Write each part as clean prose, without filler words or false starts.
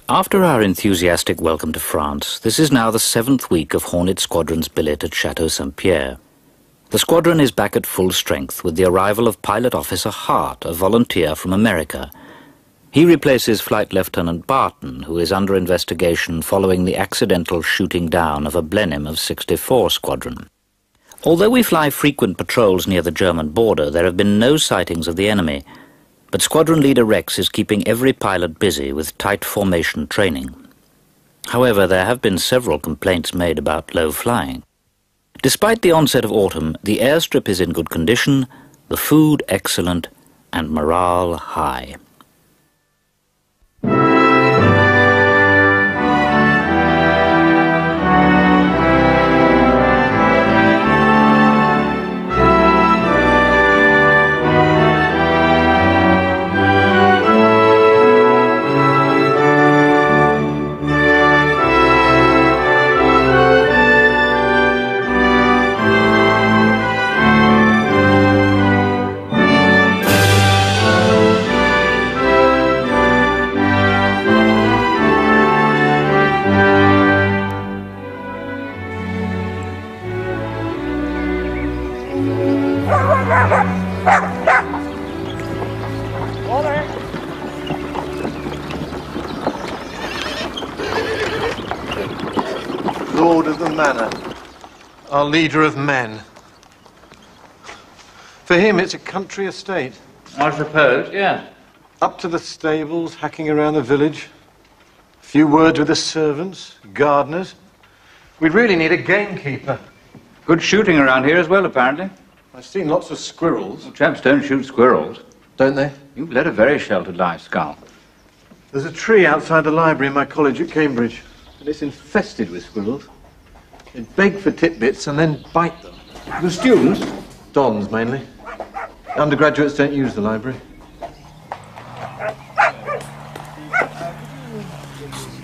After our enthusiastic welcome to France, this is now the 7th week of Hornet Squadron's billet at Chateau Saint-Pierre. The squadron is back at full strength with the arrival of Pilot Officer Hart, a volunteer from America. He replaces Flight Lieutenant Barton, who is under investigation following the accidental shooting down of a Blenheim of 64 Squadron. Although we fly frequent patrols near the German border, there have been no sightings of the enemy, but Squadron Leader Rex is keeping every pilot busy with tight formation training. However, there have been several complaints made about low flying. Despite the onset of autumn, the airstrip is in good condition, the food excellent, and morale high. Lord of the manor, our leader of men. For him, it's a country estate. I suppose, yes. Up to the stables, hacking around the village. A few words with the servants, gardeners. We'd really need a gamekeeper. Good shooting around here as well, apparently. I've seen lots of squirrels. Well, chaps don't shoot squirrels. Don't they? You've led a very sheltered life, Skull. There's a tree outside the library in my college at Cambridge, and it's infested with squirrels. They beg for titbits and then bite them. The students? Dons, mainly. Undergraduates don't use the library.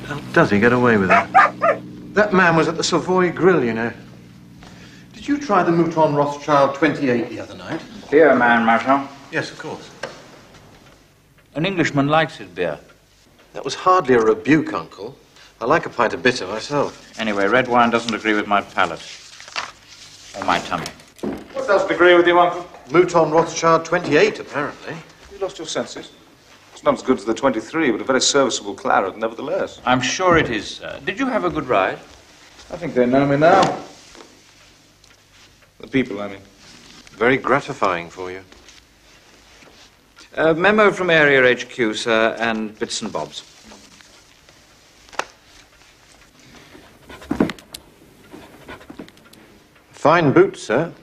How does he get away with it? That man was at the Savoy Grill, you know. Did you try the Mouton Rothschild 28 the other night? Beer man, Marshal. Yes, of course. An Englishman likes his beer. That was hardly a rebuke, Uncle. I like a pint of bitter myself. Anyway, red wine doesn't agree with my palate. Or my tummy. What doesn't agree with you, Uncle? Mouton Rothschild 28, apparently. You lost your senses. It's not as good as the 23, but a very serviceable claret, nevertheless. I'm sure it is, sir. Did you have a good ride? I think they know me now. The people, I mean. Very gratifying for you. A memo from Area HQ, sir, and bits and bobs. Fine boots, sir.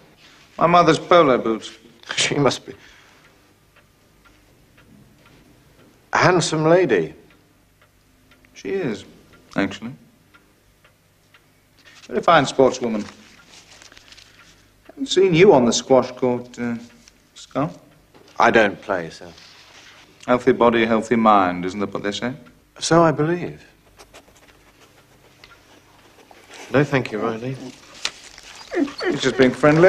My mother's polo boots. She must be a handsome lady. She is, actually. Very fine sportswoman. Haven't seen you on the squash court, Skull. I don't play, sir. Healthy body, healthy mind, isn't that what they say? So I believe. No, thank you, Riley. He's just being friendly.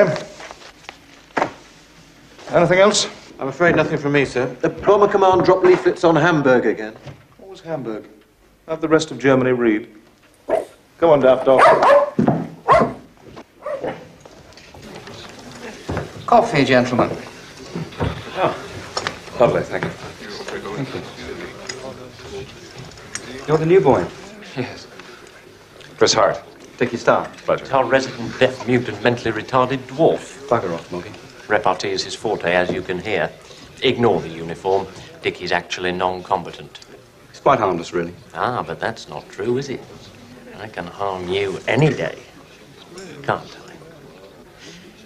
Anything else? I'm afraid nothing from me, sir. The Bomber Command dropped leaflets on Hamburg again. What was Hamburg? Have the rest of Germany read. Come on, daft dog. Coffee, gentlemen. Oh, lovely, thank you. Thank you. You're the new boy? Yes. Chris Hart. Dickie Starr. Pleasure. Our resident deaf, mute and mentally retarded dwarf. Bugger off, Moggy. Repartee is his forte, as you can hear. Ignore the uniform. Dickie's actually non-combatant. It's quite harmless, really. Ah, but that's not true, is it? I can harm you any day. Can't I?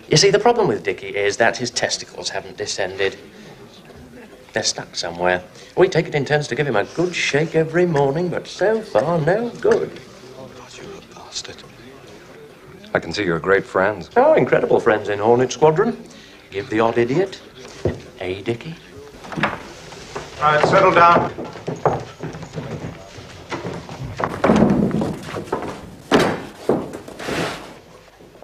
You see, the problem with Dickie is that his testicles haven't descended. They're stuck somewhere. We take it in turns to give him a good shake every morning, but so far, no good. God, you're a bastard. I can see you're great friends. Oh, incredible friends in Hornet Squadron. Give the odd idiot. Hey, Dickie. All right, settle down.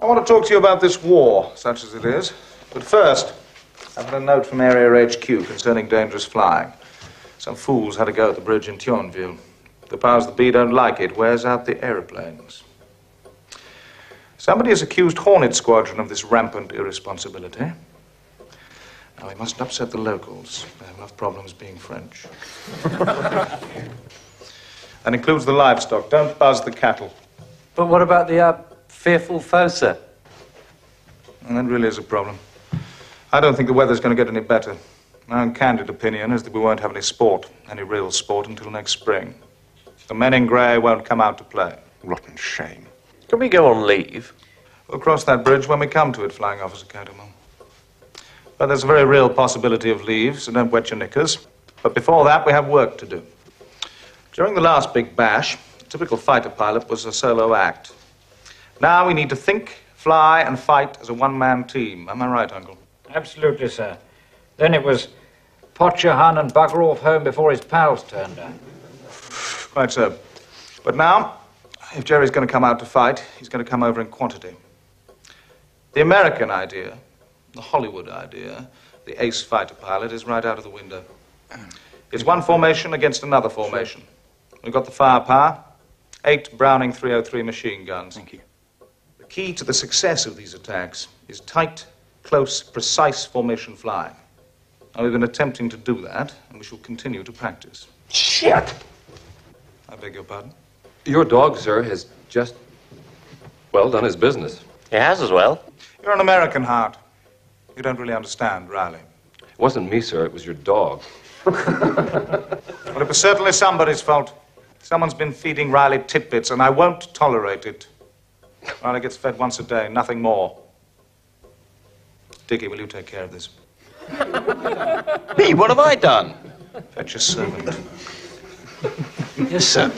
I want to talk to you about this war, such as it is. But first, I've had a note from Area HQ concerning dangerous flying. Some fools had a go at the bridge in Thionville. The powers that be don't like it. Wears out the aeroplanes. Somebody has accused Hornet Squadron of this rampant irresponsibility. Now, we mustn't upset the locals. They have enough problems being French. That includes the livestock. Don't buzz the cattle. But what about the fearful foe, sir? And that really is a problem. I don't think the weather's going to get any better. My own candid opinion is that we won't have any sport, any real sport, until next spring. The men in grey won't come out to play. Rotten shame. Can we go on leave? We'll cross that bridge when we come to it, Flying Officer Catamount. But there's a very real possibility of leave, so don't wet your knickers. But before that, we have work to do. During the last big bash, a typical fighter pilot was a solo act. Now we need to think, fly, and fight as a one-man team. Am I right, Uncle? Absolutely, sir. Then it was pot your hun and bugger off home before his pals turned up. Quite so. But now, if Jerry's going to come out to fight, he's going to come over in quantity. The American idea, the Hollywood idea, the ace fighter pilot is right out of the window. It's one formation against another formation. We've got the firepower, 8 Browning 303 machine guns. Thank you. The key to the success of these attacks is tight, close, precise formation flying. Now, we've been attempting to do that, and we shall continue to practice. Shit! I beg your pardon? Your dog, sir, has just, well, done his business. He has as well. You're an American, Hart. You don't really understand, Riley. It wasn't me, sir. It was your dog. Well, it was certainly somebody's fault. Someone's been feeding Riley tidbits, and I won't tolerate it. Riley gets fed once a day, nothing more. Dickie, will you take care of this? Me? What have I done? Fetch your servant. Yes, sir.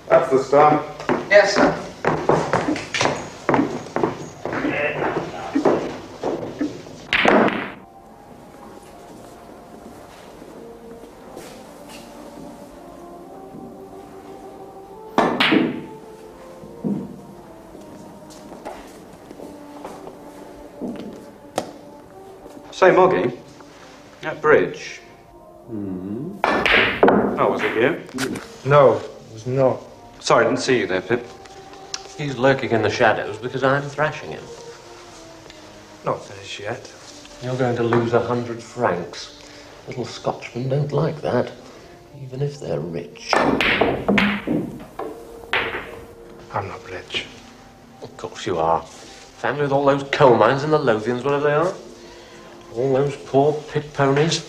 That's the start. Yes, sir. Say, Moggy, that bridge. Oh, was it you? No, it was not. Sorry, I didn't see you there, Pip. He's lurking in the shadows because I'm thrashing him. Not finished yet. You're going to lose 100 francs. Little Scotchmen don't like that, even if they're rich. I'm not rich. Of course you are. Family with all those coal mines and the Lothians, whatever they are. All those poor pit ponies,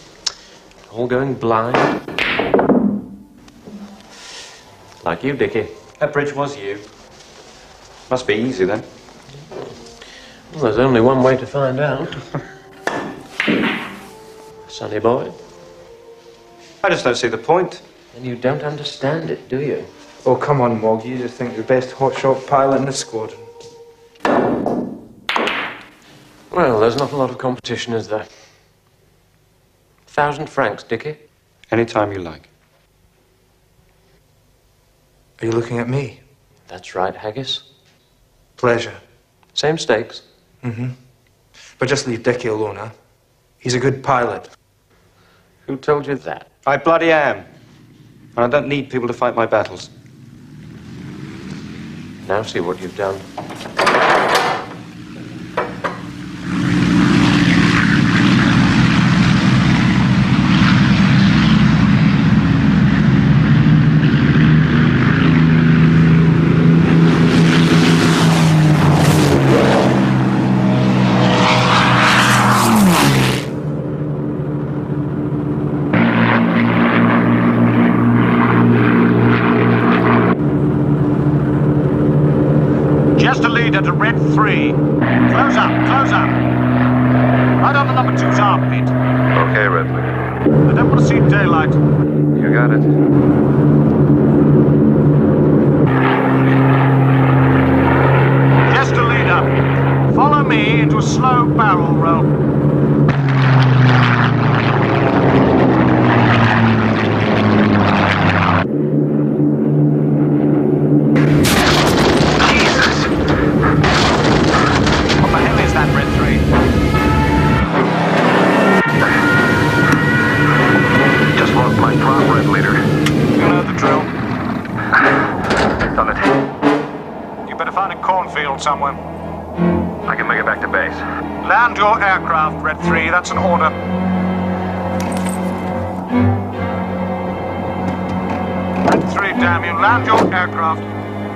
all going blind. Like you, Dickie. That bridge was you. Must be easy, then. Well, there's only one way to find out. Sonny boy. I just don't see the point. And you don't understand it, do you? Oh, come on, Moggy. You just think you're the best hotshot pilot in the squadron. Well, there's not a lot of competition, is there? 1,000 francs, Dickie. Anytime you like. Are you looking at me? That's right, Haggis. Pleasure. Same stakes. Mm-hmm. But just leave Dickie alone, huh? He's a good pilot. Who told you that? I bloody am. And I don't need people to fight my battles. Now see what you've done. To red 3. Close up, close up. Right on the number 2's armpit. Okay, Redley. I don't want to see daylight. You got it. Just a lead up. Follow me into a slow barrel roll. What the hell is that, Red 3? I can make it back to base. Land your aircraft, Red 3. That's an order. Red 3, damn you. Land your aircraft.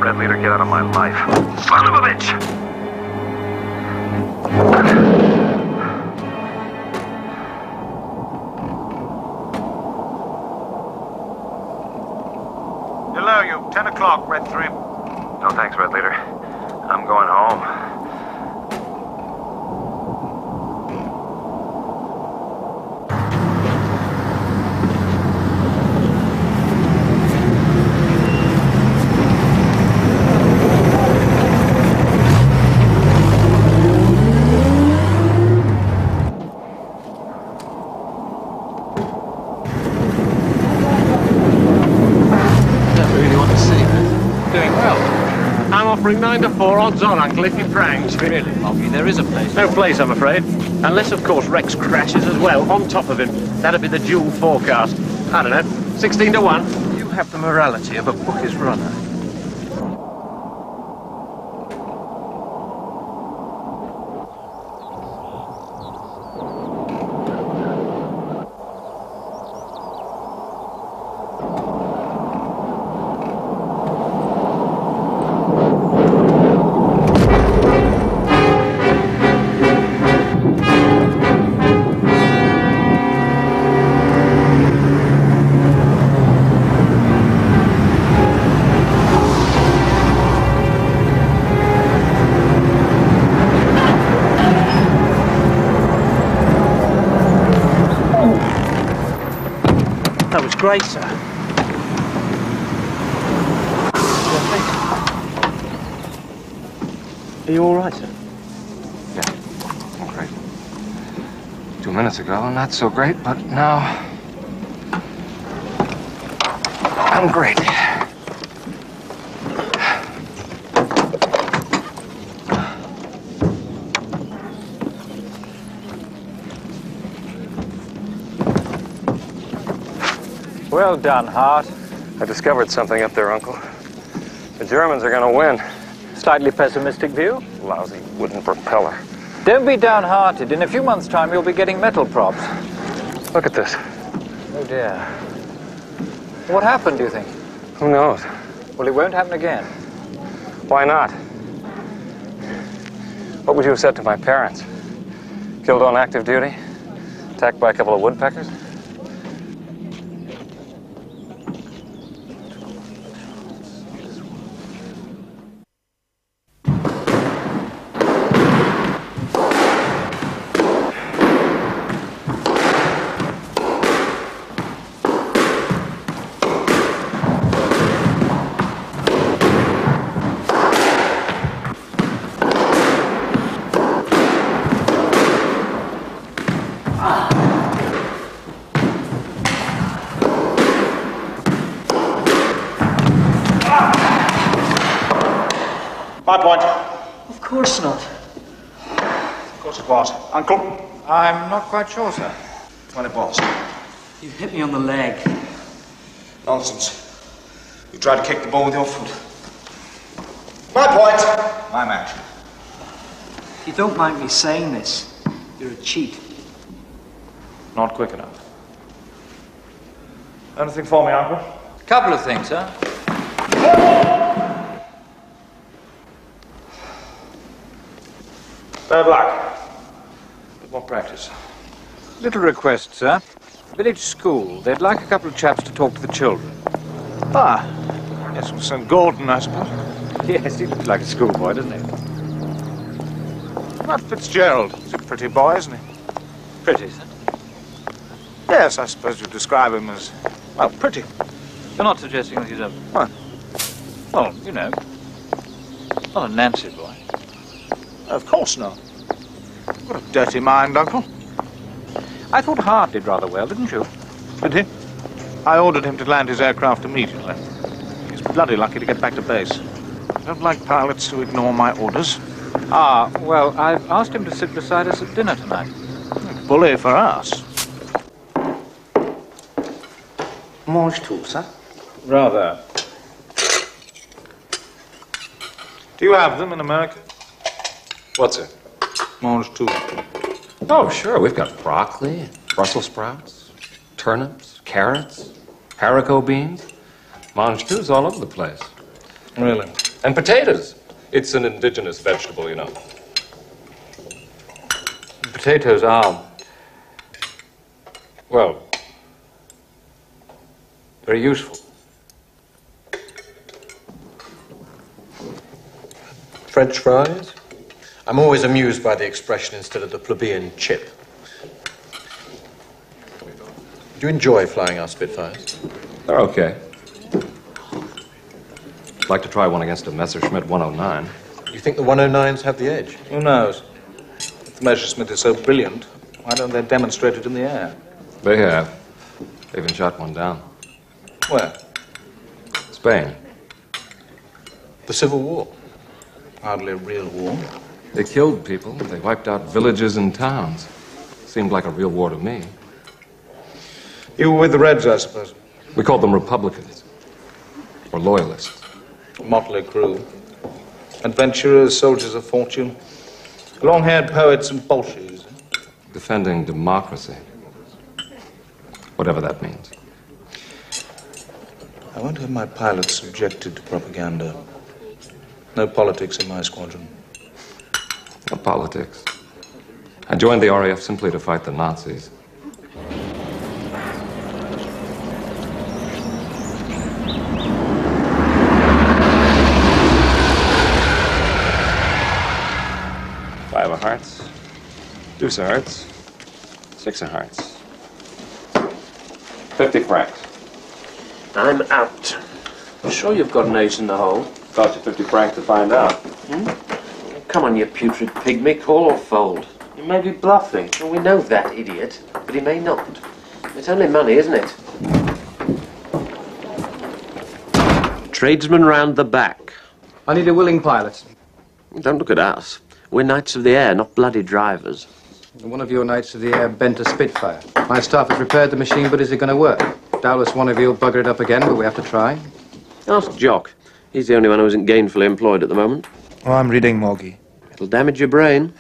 Red Leader, get out of my life. Son of a bitch! Hello, you. 10 o'clock, Red 3. No thanks, Red Leader. I'm going home. Offering 9 to 4 odds on, Uncle, if you pranks. Really, Moggy, there is a place. No place, I'm afraid. Unless, of course, Rex crashes as well, on top of him. That'd be the dual forecast. I don't know, 16 to 1. You have the morality of a bookie's runner. Great, sir. Are you all right, sir? Yeah, I'm great. 2 minutes ago, not so great, but now I'm great. Well done, Hart. I discovered something up there, Uncle. The Germans are going to win. Slightly pessimistic view? Lousy wooden propeller. Don't be downhearted. In a few months' time, you'll be getting metal props. Look at this. Oh, dear. What happened, do you think? Who knows? Well, it won't happen again. Why not? What would you have said to my parents? Killed on active duty? Attacked by a couple of woodpeckers? My point. Of course not. Of course it was. Uncle? I'm not quite sure, sir. Well, it was. You hit me on the leg. Nonsense. You tried to kick the ball with your foot. My point. My match. If you don't mind me saying this, you're a cheat. Not quick enough. Anything for me, Uncle? Couple of things, sir. Bad luck. Bit more practice. Little request, sir. Village school. They'd like a couple of chaps to talk to the children. Ah. Yes, well, St. Gordon, I suppose. Yes, he looks like a schoolboy, doesn't he? Not Fitzgerald. He's a pretty boy, isn't he? Pretty, sir. Yes, I suppose you'd describe him as, well, pretty. You're not suggesting that he's a... What? Well, you know, not a Nancy boy. Of course not. What a dirty mind, Uncle. I thought Hart did rather well, didn't you? Did he? I ordered him to land his aircraft immediately. He's bloody lucky to get back to base. I don't like pilots to ignore my orders. Ah, well, I've asked him to sit beside us at dinner tonight. Bully for us. Mange tout, sir? Rather. Do you have them in America? What's it? Mange tout. Oh, sure. We've got broccoli, Brussels sprouts, turnips, carrots, haricot beans. Mange tout's all over the place. Really? And potatoes. It's an indigenous vegetable, you know. Potatoes are, well, very useful. French fries? I'm always amused by the expression instead of the plebeian chip. Do you enjoy flying our Spitfires? They're okay. I'd like to try one against a Messerschmitt 109. You think the 109s have the edge? Who knows? If the Messerschmitt is so brilliant, why don't they demonstrate it in the air? They have. They even shot one down. Where? Spain. The Civil War? Hardly a real war. They killed people. They wiped out villages and towns. Seemed like a real war to me. You were with the Reds, I suppose. We called them Republicans. Or Loyalists. A motley crew. Adventurers, soldiers of fortune. Long-haired poets and bolsheviks. Defending democracy. Whatever that means. I won't have my pilots subjected to propaganda. No politics in my squadron. No politics. I joined the RAF simply to fight the Nazis. Five of hearts, deuce of hearts, six of hearts. 50 francs. I'm out. You sure you've got an ace in the hole? Cost you 50 francs to find out. Come on, you putrid pygmy, call or fold. You may be bluffing. Well, we know that, idiot, but he may not. It's only money, isn't it? Tradesman round the back. I need a willing pilot. Don't look at us. We're knights of the air, not bloody drivers. One of your knights of the air bent a Spitfire. My staff has repaired the machine, but is it going to work? Doubtless one of you will bugger it up again, but we have to try. Ask Jock. He's the only one who isn't gainfully employed at the moment. Oh, I'm reading Moggy. It'll damage your brain.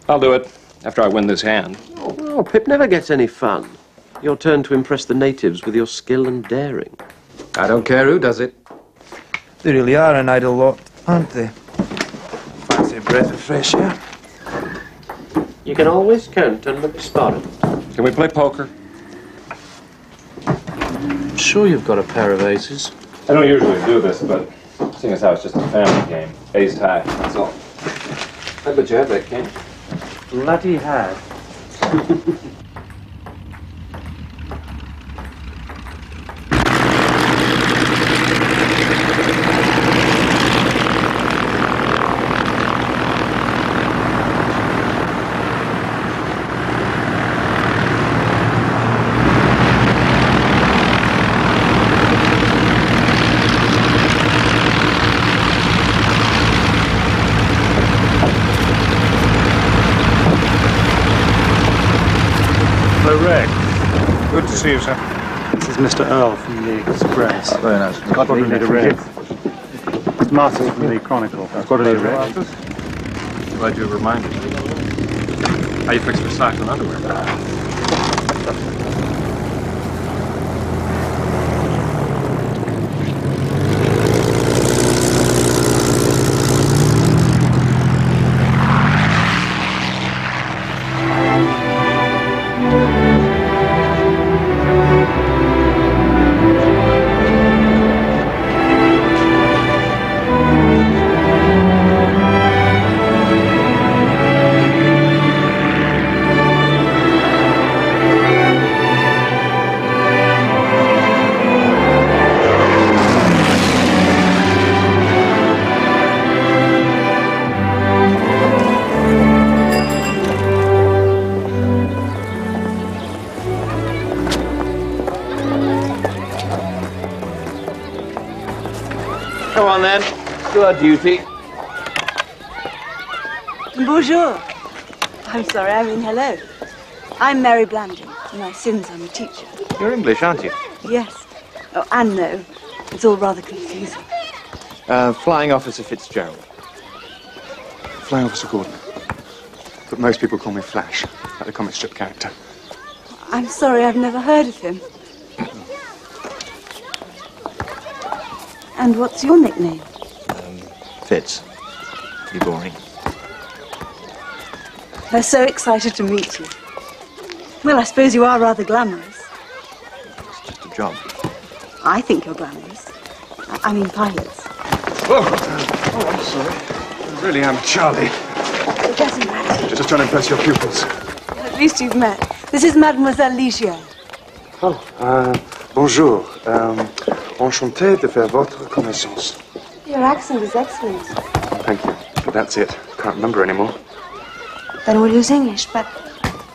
I'll do it after I win this hand. Oh, Pip never gets any fun. Your turn to impress the natives with your skill and daring. I don't care who does it. They really are an idle lot, aren't they? Fancy a breath of fresh air. You can always count on McSparrow. Can we play poker? I'm sure you've got a pair of aces. I don't usually do this, but seeing as how it's just a family game, ace high, that's all. I bet you have that, King. Bloody hard. Good to see you, sir. This is Mr. Earl from the Express. Very nice. Squadron leader Red. Martin from the Chronicle. Squadron leader Red. Glad you reminded me. How you fix for socks and underwear? Come on, then. Do our duty. Bonjour. I'm sorry, I mean hello. I'm Mary Blanding. In my sins, I'm a teacher. You're English, aren't you? Yes. Oh, and no. It's all rather confusing. Flying Officer Fitzgerald. Flying Officer Gordon. But most people call me Flash, like the comic strip character. I'm sorry, I've never heard of him. And what's your nickname? Fitz. Pretty boring. They're so excited to meet you. Well, I suppose you are rather glamorous. It's just a job. I think you're glamorous. I mean pilots. Oh, I'm sorry. I really am Charlie. It doesn't matter. Just trying to impress your pupils. At least you've met. This is Mademoiselle Ligier. Oh, bonjour. Enchanté de faire votre connaissance. Your accent is excellent. Thank you. But that's it. Can't remember anymore. Then we'll use English, but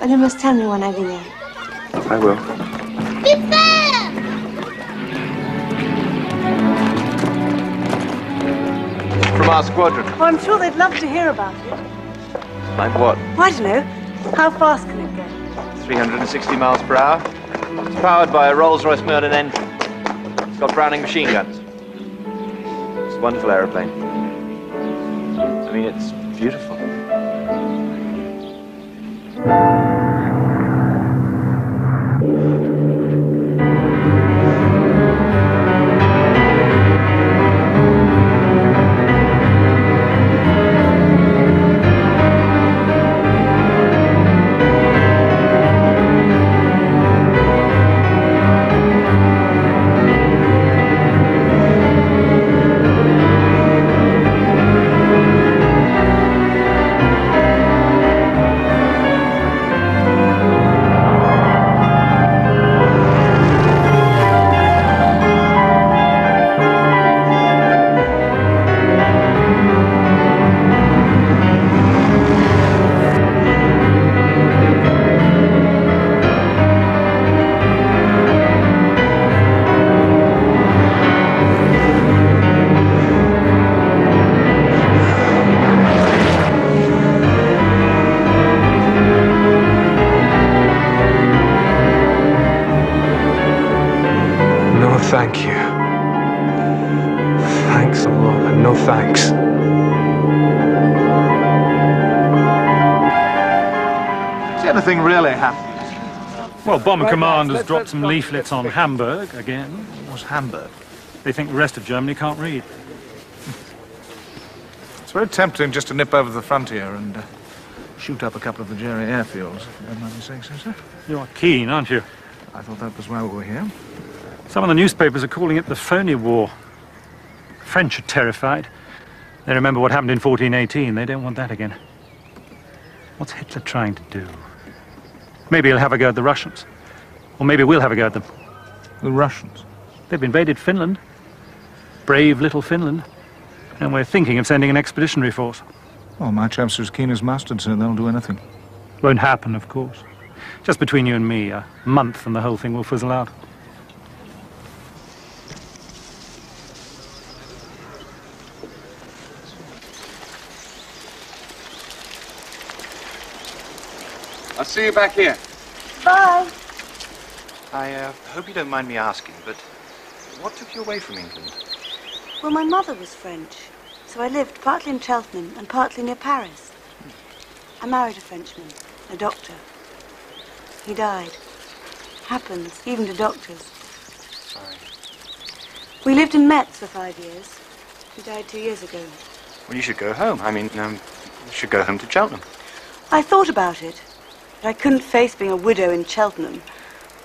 you must tell me when I begin. I will. From our squadron. Oh, I'm sure they'd love to hear about it. Like what? Well, I don't know. How fast can it go? 360 miles per hour. It's powered by a Rolls-Royce Merlin engine. It's got Browning machine guns. It's a wonderful aeroplane. I mean, it's beautiful. Thank you. Thanks a lot, and no thanks. Has anything really happened? Well, Bomber Command has dropped some leaflets on Hamburg again. What's Hamburg? They think the rest of Germany can't read. It's very tempting just to nip over the frontier and shoot up a couple of the Jerry airfields, if you don't mind me saying so, sir. You are keen, aren't you? I thought that was why we were here. Some of the newspapers are calling it the phony war. The French are terrified. They remember what happened in 1418. They don't want that again. What's Hitler trying to do? Maybe he'll have a go at the Russians. Or maybe we'll have a go at them. The Russians? They've invaded Finland. Brave little Finland. And we're thinking of sending an expeditionary force. Well, my chaps are as keen as mustard, sir. They'll do anything. Won't happen, of course. Just between you and me, a month and the whole thing will fizzle out. I'll see you back here. Bye. I hope you don't mind me asking, but what took you away from England? Well, my mother was French, so I lived partly in Cheltenham and partly near Paris. I married a Frenchman, a doctor. He died. Happens, even to doctors. Sorry. We lived in Metz for 5 years. He died 2 years ago. Well, you should go home. I mean, you should go home to Cheltenham. I thought about it, but I couldn't face being a widow in Cheltenham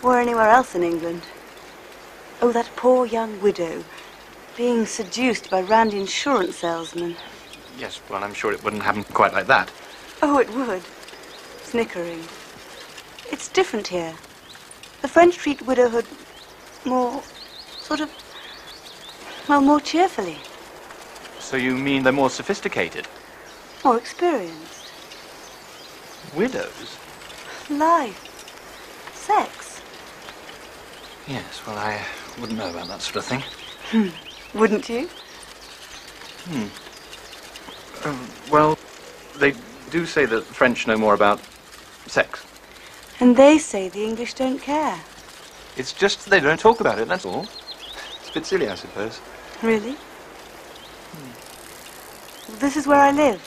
or anywhere else in England. Oh, that poor young widow, being seduced by randy insurance salesmen. Yes, well, I'm sure it wouldn't happen quite like that. Oh, it would. Snickering. It's different here. The French treat widowhood more, sort of, well, more cheerfully. So you mean they're more sophisticated? More experienced. Widows? Life. Sex. Yes, well, I wouldn't know about that sort of thing. Wouldn't you? Well, they do say that the French know more about sex. And they say the English don't care. It's just they don't talk about it, that's all. It's a bit silly, I suppose. Really? Well, this is where I live.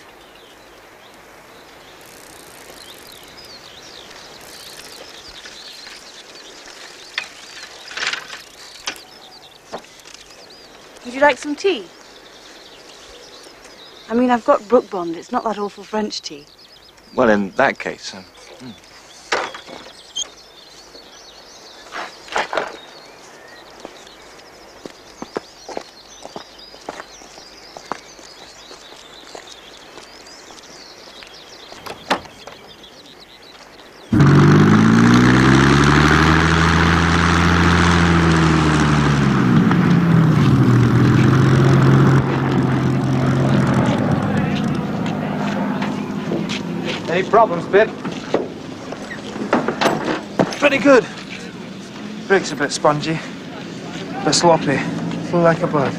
Would you like some tea? I mean, I've got Brook Bond. It's not that awful French tea. Well, in that case... Any problems, Pip? Pretty good. Brake's a bit spongy, but sloppy. Flew like a bird.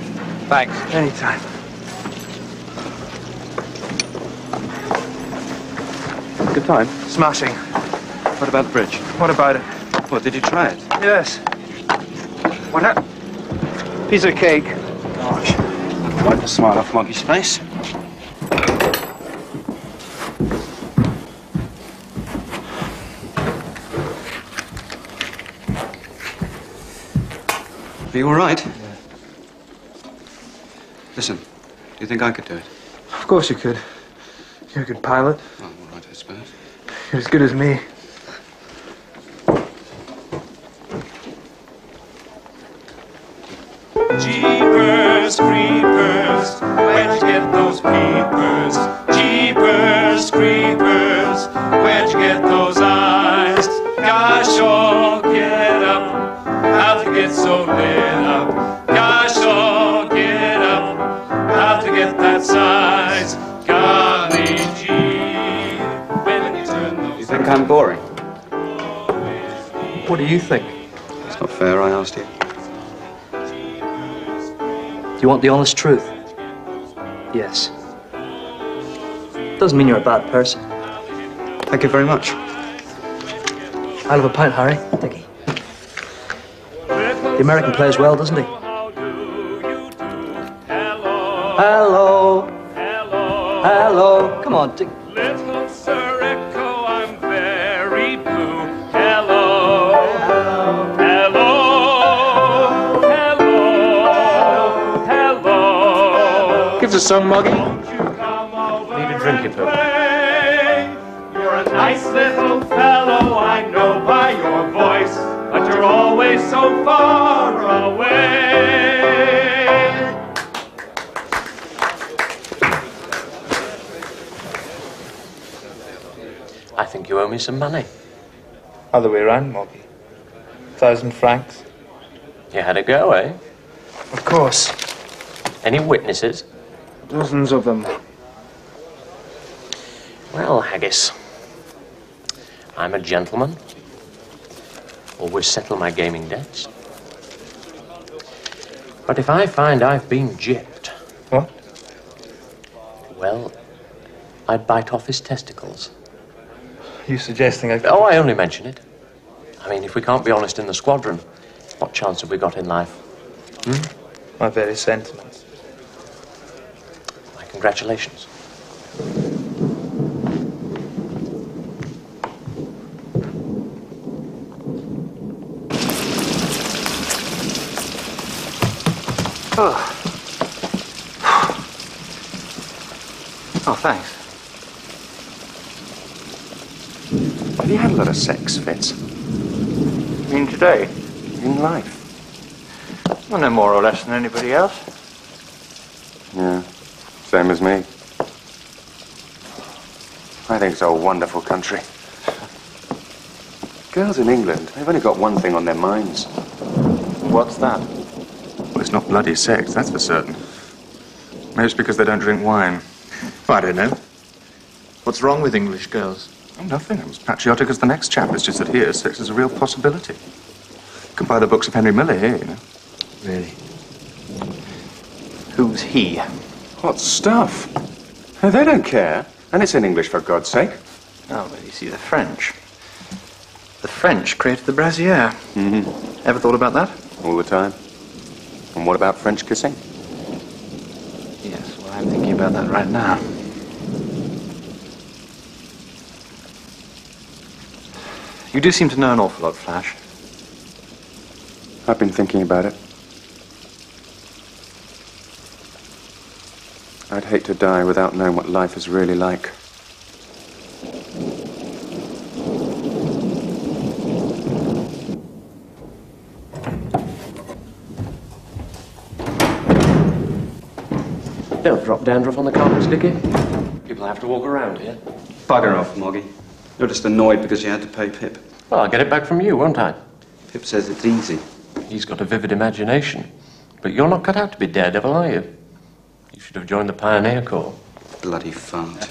Thanks. Anytime. Good time. Smashing. What about the bridge? What about it? What, did you try it? Yes. What happened? Piece of cake. Gosh. Wipe the smile off Moggy's face. Are you all right? Yeah. Listen, do you think I could do it? Of course you could. You're a good pilot. Oh, all right, I suppose. You're as good as me. Jeepers creepers, where'd you get those peepers? Jeepers creepers, where'd you get those eyes? Gosh, oh, get up, how to get so lit up? Gosh, oh, get up, how to get that size? Golly gee, when you turn those... You think I'm boring? What do you think? It's not fair, I asked you. You want the honest truth? Yes. Doesn't mean you're a bad person. Thank you very much. I'll have a pint, Harry. Dickie. The American plays well, doesn't he? Hello. Hello. Come on, Dick. Little Sir Echo, I'm very blue. Hello. Hello. Give us a song, Moggy. Need a drink, it You're a nice little fellow, I know by your voice, but you're always so far away. I think you owe me some money. Other way around, Moggy. 1,000 francs. You had a go, eh? Of course. Any witnesses? Dozens of them. Well, Haggis, I'm a gentleman. Always settle my gaming debts. But if I find I've been gypped... What? Well, I'd bite off his testicles. You suggesting I... Oh, I only mention it. I mean, if we can't be honest in the squadron, what chance have we got in life? My very sentiments. My congratulations. Oh, thanks. Have you had a lot of sex, Fitz? You mean today? In life? Well, no more or less than anybody else. Yeah, same as me. I think it's a wonderful country. Girls in England, they've only got one thing on their minds. What's that? Well, it's not bloody sex, that's for certain. Maybe it's because they don't drink wine. I don't know. What's wrong with English girls? Oh, nothing. I'm as patriotic as the next chap. It's just that here, sex is a real possibility. You can buy the books of Henry Miller here, you know. Really? Who's he? What stuff? Oh, they don't care. And it's in English, for God's sake. Oh, well, you see, the French. The French created the brassiere. Mm-hmm. Ever thought about that? All the time. And what about French kissing? Yes, well, I'm thinking about that right now. You do seem to know an awful lot, Flash. I've been thinking about it. I'd hate to die without knowing what life is really like. Don't drop dandruff on the carpets, Dickie. People have to walk around here. Bugger off, Moggy. You're just annoyed because you had to pay Pip. Well, I'll get it back from you, won't I? Pip says it's easy. He's got a vivid imagination. But you're not cut out to be Daredevil, are you? You should have joined the Pioneer Corps. Bloody fart.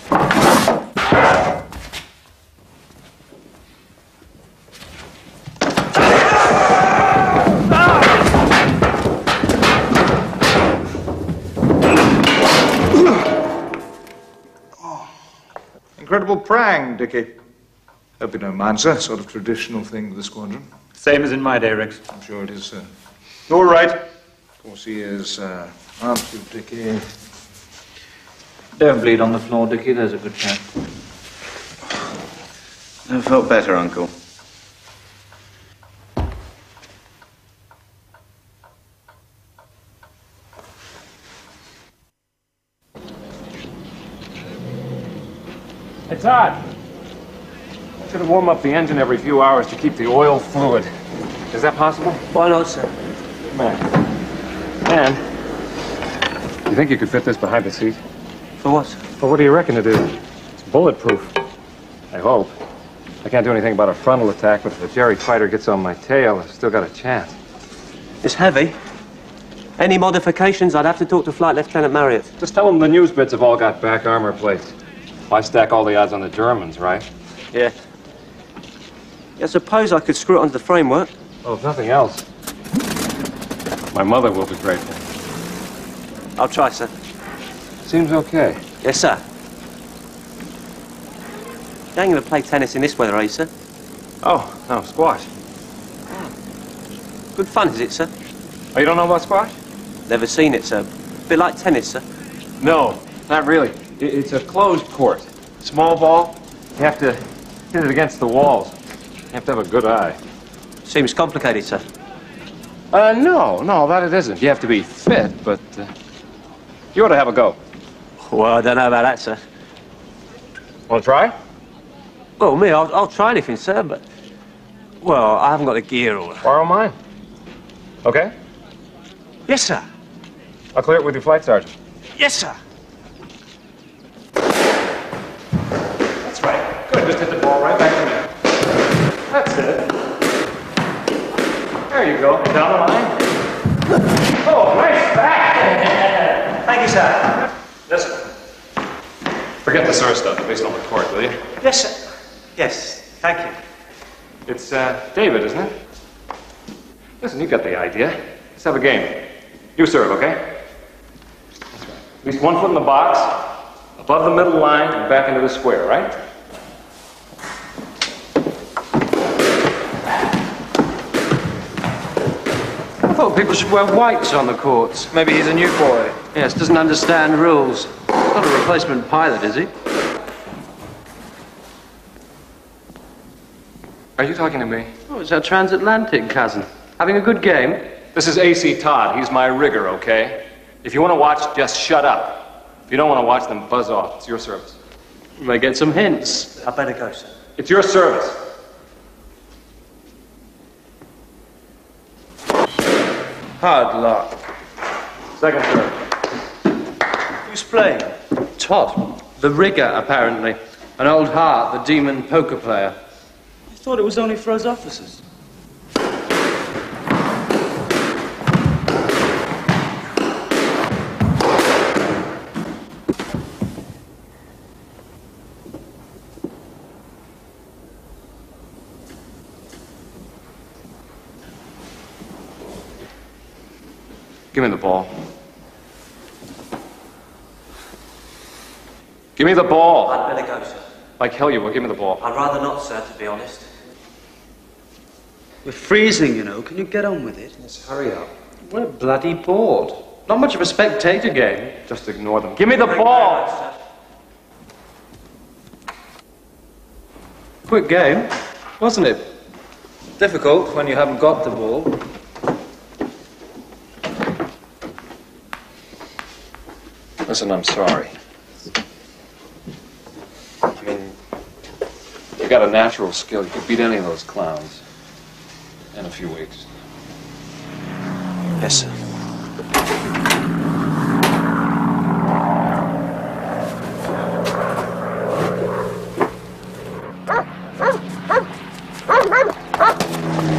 Incredible prang, Dickie. Hope you don't mind, sir. Sort of traditional thing with the squadron. Same as in my day, Rex. I'm sure it is, sir. All right. Of course he is, aren't you, Dickie? Don't bleed on the floor, Dickie. There's a good chap. Never felt better, Uncle. It's hot. Should have warmed up the engine every few hours to keep the oil fluid. Is that possible? Why not, sir? Man. And you think you could fit this behind the seat? For what? Well, what do you reckon it is? It's bulletproof. I hope. I can't do anything about a frontal attack, but if the Jerry fighter gets on my tail, I've still got a chance. It's heavy. Any modifications, I'd have to talk to Flight Lieutenant Marriott. Just tell them the news bits have all got back armor plates. Why stack all the odds on the Germans, right? Yeah. I suppose I could screw it onto the framework. Well, if nothing else, my mother will be grateful. I'll try, sir. Seems okay. Yes, sir. You ain't going to play tennis in this weather, are you, sir? Oh, no, squash. Good fun, is it, sir? Oh, you don't know about squash? Never seen it, sir. Bit like tennis, sir. No, not really. It's a closed court. Small ball. You have to hit it against the walls. You have to have a good eye. Seems complicated, sir. No, that it isn't. You have to be fit, but you ought to have a go. Well, I don't know about that, sir. Want to try? Well, me, I'll try anything, sir, but... Well, I haven't got the gear or... Borrow mine. Okay? Yes, sir. I'll clear it with your flight sergeant. Yes, sir. That's right. Good, just hit the ball right back to me. That's it. There you go. Down the line. Oh, nice back! Thank you, sir. Listen. Forget the sir stuff, at least on the court, will you? Yes, sir. Yes, thank you. It's, David, isn't it? Listen, you got the idea. Let's have a game. You serve, okay? That's right. At least 1 foot in the box, above the middle line, and back into the square, right? I thought people should wear whites on the courts. Maybe he's a new boy. Yes, doesn't understand rules. He's not a replacement pilot, is he? Are you talking to me? Oh, it's our transatlantic cousin. Having a good game? This is A.C. Todd. He's my rigger, okay? If you want to watch, just shut up. If you don't want to watch, then buzz off. It's your service. You may get some hints. I better go, sir. It's your service. Hard luck. Second serve. Who's playing? Todd. The rigger, apparently. An old Hart, the demon poker player. I thought it was only for us officers. Give me the ball. Give me the ball. I'd better go, sir. Like hell you will. Give me the ball. I'd rather not, sir, to be honest. We're freezing, you know. Can you get on with it? Let's hurry up. We're bloody bored. Not much of a spectator game. Just ignore them. Give me the ball! Quick game, wasn't it? Difficult when you haven't got the ball. Listen, I'm sorry. I mean, you got a natural skill. You could beat any of those clowns in a few weeks. Yes, sir.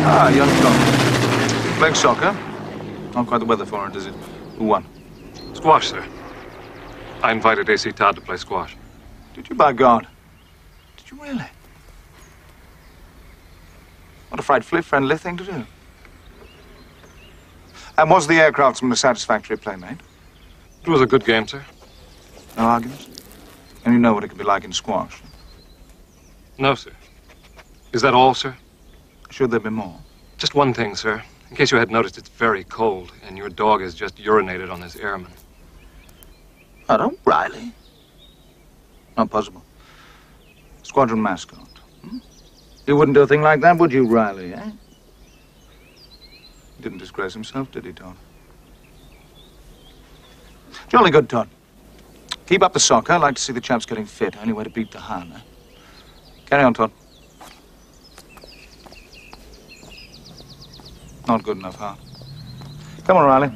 Ah, young Tom. Playing soccer? Not quite the weather for it, is it? Who won? Squash, sir. I invited AC Todd to play squash. Did you, by God? Did you really? What a frightfully friendly thing to do. And was the aircraftsman a satisfactory playmate? It was a good game, sir. No arguments? And you know what it could be like in squash? No, sir. Is that all, sir? Should there be more? Just one thing, sir. In case you had noticed, it's very cold, and your dog has just urinated on his airman. Oh, don't, Riley. Not possible. Squadron mascot. Hmm? You wouldn't do a thing like that, would you, Riley, eh? He didn't disgrace himself, did he, Todd? Jolly good, Todd. Keep up the soccer. I'd like to see the chaps getting fit. Only way to beat the Hun, eh? Carry on, Todd. Not good enough, Hart. Come on, Riley.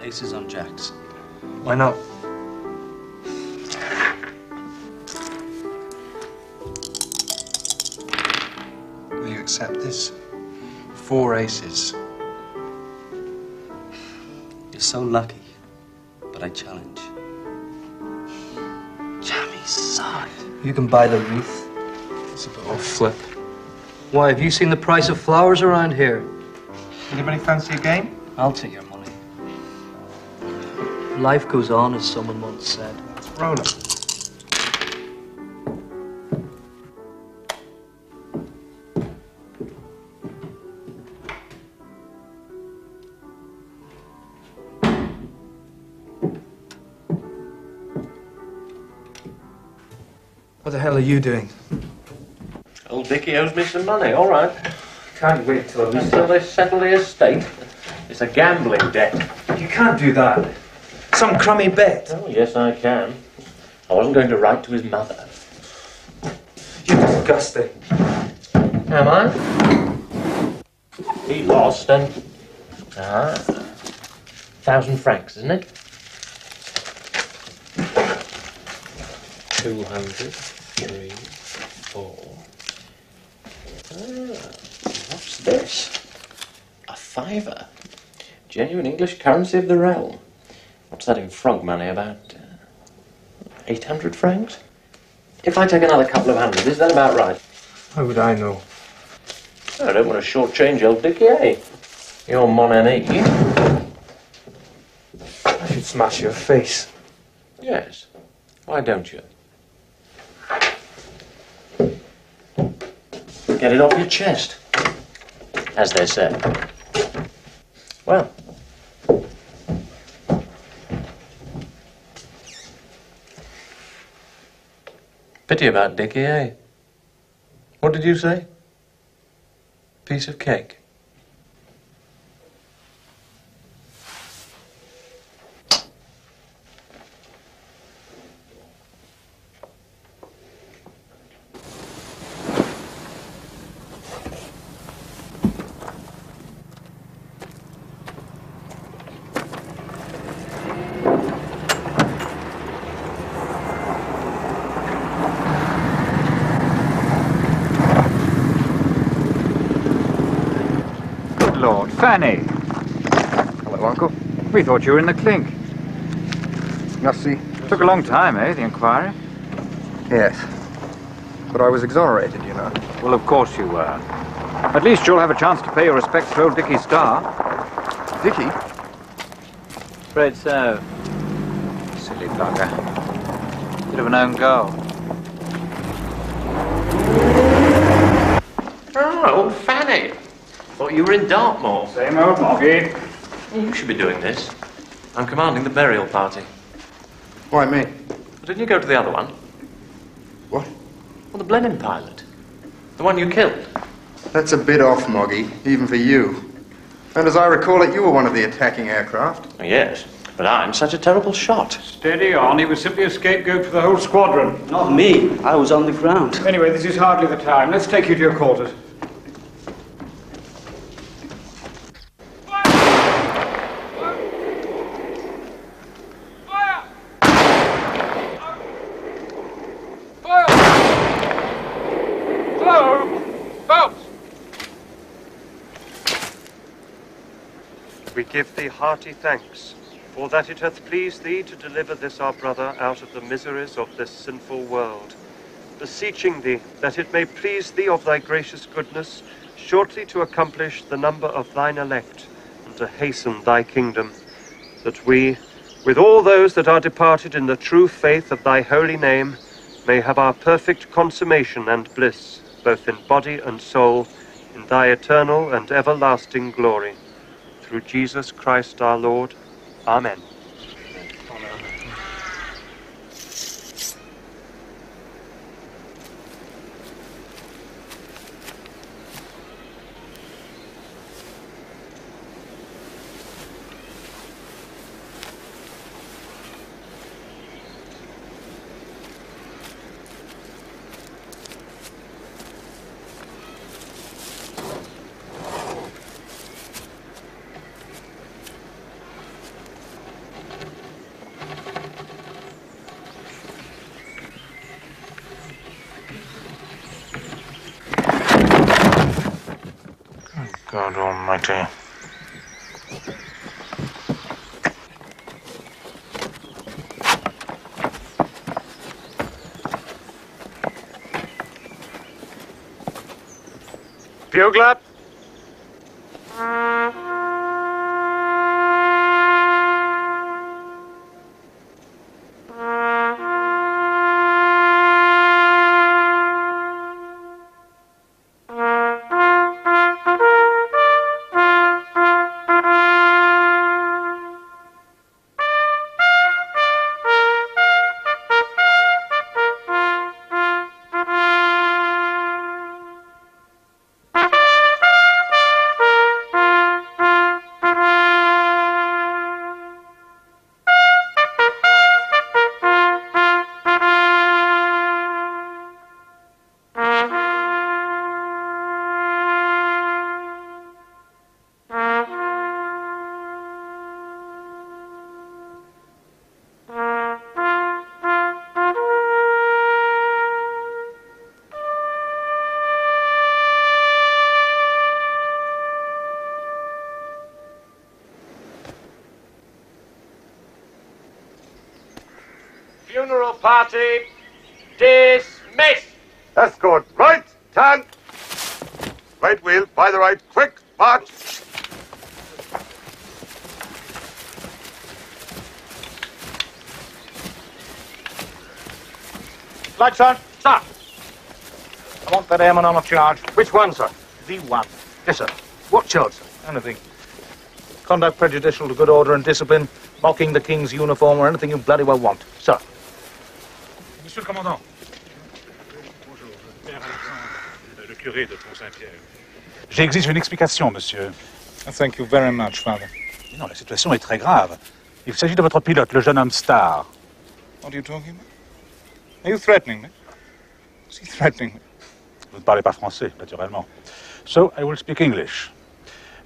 Aces on jacks. Why not? Will you accept this? 4 aces. You're so lucky, but I challenge. Jammy sod. You can buy the wreath. It's a bit of a flip. Why, have you seen the price of flowers around here? Anybody fancy a game? I'll take your money. Life goes on, as someone once said. Roll it. What the hell are you doing? Old Dickie owes me some money, all right. Can't wait till Until they settle the estate. It's a gambling debt. You can't do that. Some crummy bet. Oh, yes, I can. I wasn't going to write to his mother. You're disgusting. Am I? He lost, and... 1,000 francs, isn't it? 200, 3, 4... what's this? A fiver. Genuine English currency of the realm. What's that in franc money? About 800 francs? If I take another couple of hundred, is that about right? How would I know? I don't want to shortchange old Dickie, eh? You're mon ami. I should smash your face. Yes. Why don't you? Get it off your chest, as they say. Well. Pity about Dickie, eh? What did you say? Piece of cake. Good Lord. Fanny. Hello, Uncle. We thought you were in the clink. Merci. Took a long time, eh, the inquiry? Yes. But I was exonerated, you know. Well, of course you were. At least you'll have a chance to pay your respects to old Dickie Starr. Dickie? Afraid so. Silly bugger. Bit of an own goal. Oh, Fanny. Thought you were in Dartmoor. Same old Moggy. You should be doing this. I'm commanding the burial party. Why me? Well, didn't you go to the other one? What? Well, the Blenheim pilot. The one you killed. That's a bit off, Moggy, even for you. And as I recall it, you were one of the attacking aircraft. Oh, yes, but I'm such a terrible shot. Steady on. He was simply a scapegoat for the whole squadron. Not me. I was on the ground. Anyway, this is hardly the time. Let's take you to your quarters. We give thee hearty thanks, for that it hath pleased thee to deliver this our brother out of the miseries of this sinful world, beseeching thee that it may please thee of thy gracious goodness shortly to accomplish the number of thine elect, and to hasten thy kingdom, that we, with all those that are departed in the true faith of thy holy name, may have our perfect consummation and bliss, both in body and soul, in thy eternal and everlasting glory. Through Jesus Christ our Lord. Amen. God Almighty. Bugler. Funeral party dismissed. That's good. Right, turn. Right wheel, by the right, quick, march. Lights on. Sir. I want that airman on a charge. Which one, sir? The one. Yes, sir. What charge, sir? Anything. Conduct prejudicial to good order and discipline, mocking the king's uniform, or anything you bloody well want. Sir. Monsieur le Commandant. Bonjour, Père Alexandre, le curé de Pont-Saint-Pierre. J'exige une explication, monsieur. Thank you very much, Father. Non, la situation est très grave. Il s'agit de votre pilote, le jeune homme Starr. What are you talking about? Are you threatening me? Is he threatening me? Vous ne parlez pas français, naturellement. So I will speak English.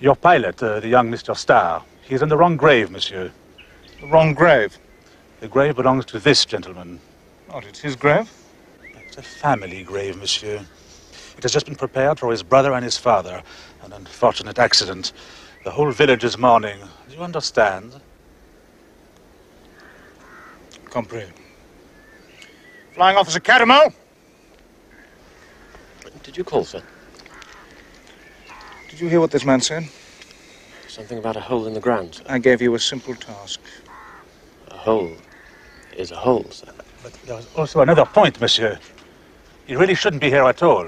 Your pilot, the young Mr. Starr, he is in the wrong grave, monsieur. The wrong grave? The grave belongs to this gentleman. What, it's his grave? It's a family grave, monsieur. It has just been prepared for his brother and his father. An unfortunate accident. The whole village is mourning. Do you understand? Compris. Flying Officer Catamount. Did you call, sir? Did you hear what this man said? Something about a hole in the ground, sir. I gave you a simple task. A hole is a hole, sir. But there's also another point, monsieur. He really shouldn't be here at all.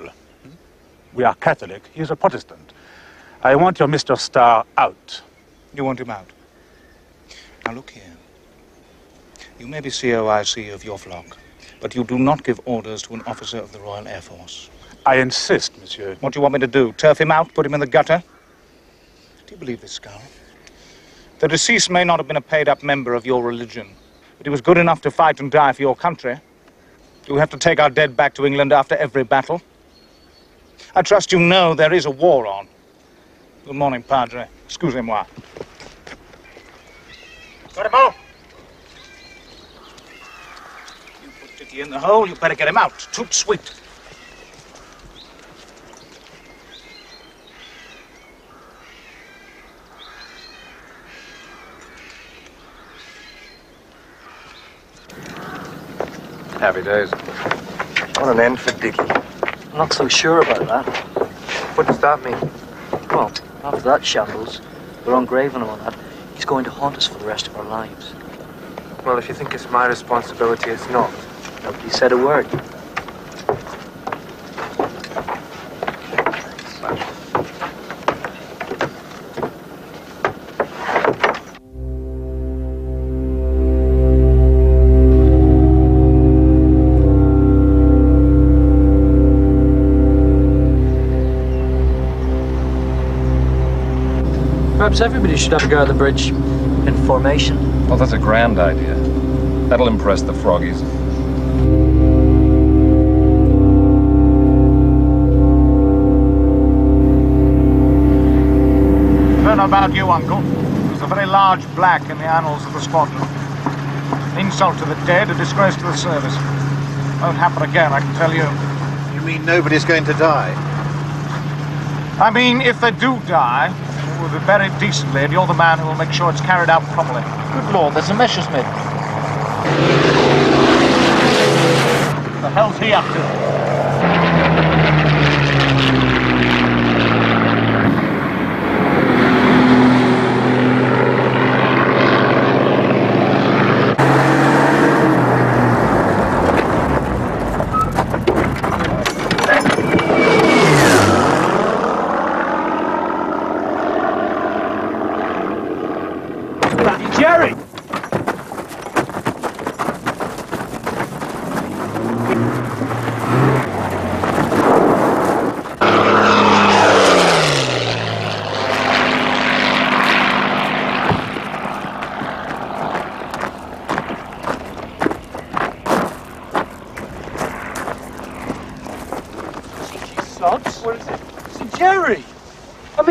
We are Catholic. He is a Protestant. I want your Mr. Starr out. You want him out? Now look here. You may be COIC of your flock, but you do not give orders to an officer of the Royal Air Force. I insist, monsieur. What do you want me to do? Turf him out? Put him in the gutter? Do you believe this, Skull? The deceased may not have been a paid-up member of your religion, but he was good enough to fight and die for your country. Do we have to take our dead back to England after every battle? I trust you know there is a war on. Good morning, Padre. Excusez-moi. Got him out. You put Dickie in the hole, you better get him out. Toot sweet. Happy days. What an end for Dickie. I'm not so sure about that. What does that mean? Well, after that shambles, we're on grave and all that, he's going to haunt us for the rest of our lives. Well, if you think it's my responsibility, it's not. Nobody said a word. Perhaps everybody should have a go at the bridge in formation. Well, that's a grand idea. That'll impress the froggies. I don't know about you, Uncle. There's a very large black in the annals of the squadron. An insult to the dead, a disgrace to the service. Won't happen again, I can tell you. You mean nobody's going to die? I mean, if they do die, it will be buried decently, and you're the man who will make sure it's carried out properly. Good Lord, there's a Messerschmitt. The hell's he up to?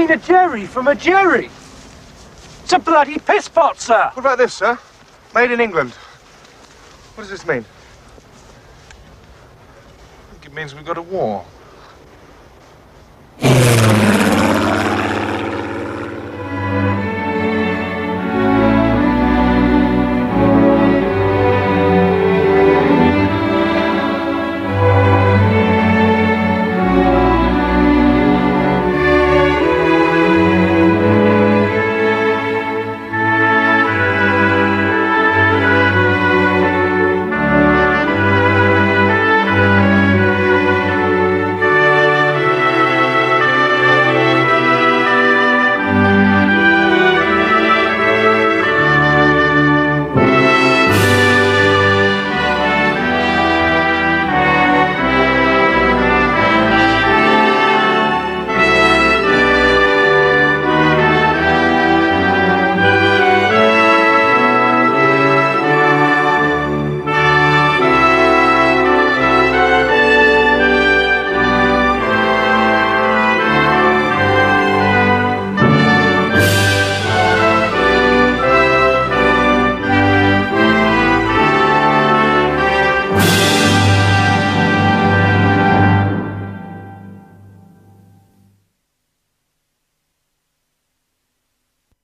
A Jerry from a Jerry. It's a bloody piss pot, sir. What about this, sir? Made in England. What does this mean? I think it means we've got a war.